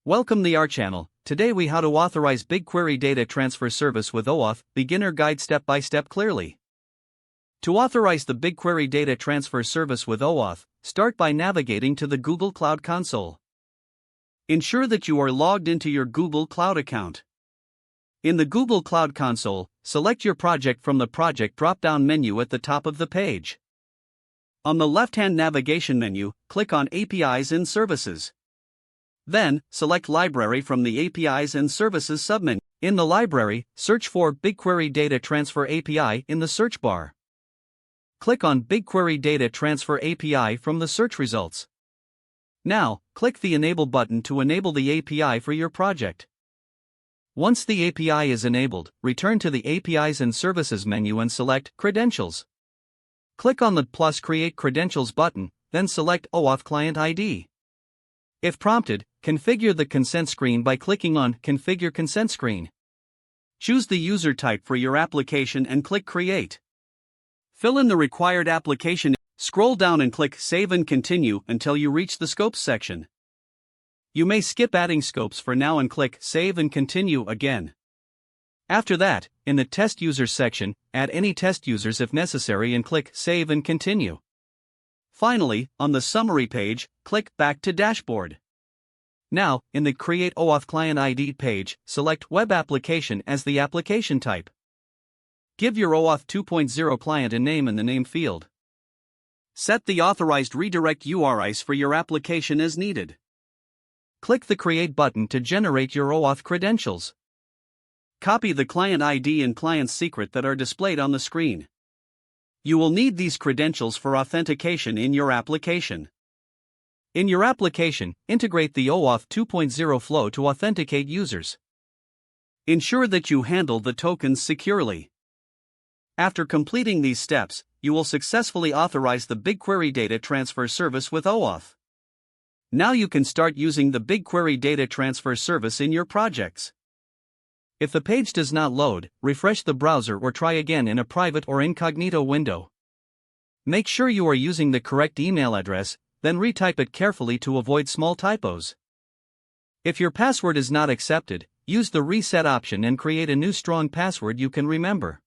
Welcome to our channel. Today we how to authorize BigQuery data transfer service with OAuth, beginner guide step by step clearly. To authorize the BigQuery data transfer service with OAuth, start by navigating to the Google Cloud Console. Ensure that you are logged into your Google Cloud account. In the Google Cloud Console, select your project from the project drop-down menu at the top of the page. On the left-hand navigation menu, click on APIs and Services. Then, select Library from the APIs and Services submenu. In the library, search for BigQuery Data Transfer API in the search bar. Click on BigQuery Data Transfer API from the search results. Now, click the Enable button to enable the API for your project. Once the API is enabled, return to the APIs and Services menu and select Credentials. Click on the plus Create Credentials button, then select OAuth Client ID. If prompted, configure the consent screen by clicking on Configure Consent Screen. Choose the user type for your application and click Create. Fill in the required application. Scroll down and click Save and Continue until you reach the Scopes section. You may skip adding scopes for now and click Save and Continue again. After that, in the Test Users section, add any test users if necessary and click Save and Continue. Finally, on the Summary page, click Back to Dashboard. Now, in the Create OAuth Client ID page, select Web Application as the application type. Give your OAuth 2.0 client a name in the name field. Set the authorized redirect URIs for your application as needed. Click the Create button to generate your OAuth credentials. Copy the client ID and client secret that are displayed on the screen. You will need these credentials for authentication in your application. In your application, integrate the OAuth 2.0 flow to authenticate users. Ensure that you handle the tokens securely. After completing these steps, you will successfully authorize the BigQuery data transfer service with OAuth. Now you can start using the BigQuery data transfer service in your projects. If the page does not load, refresh the browser or try again in a private or incognito window. Make sure you are using the correct email address, then retype it carefully to avoid small typos. If your password is not accepted, use the reset option and create a new strong password you can remember.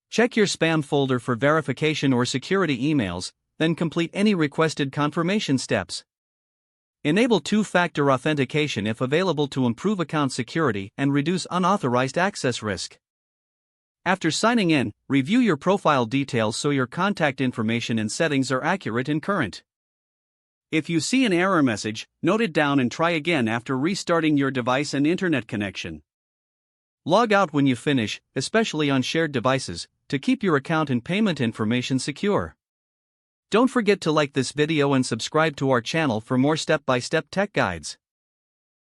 Check your spam folder for verification or security emails, then complete any requested confirmation steps. Enable two-factor authentication if available to improve account security and reduce unauthorized access risk. After signing in, review your profile details so your contact information and settings are accurate and current. If you see an error message, note it down and try again after restarting your device and internet connection. Log out when you finish, especially on shared devices, to keep your account and payment information secure. Don't forget to like this video and subscribe to our channel for more step-by-step tech guides.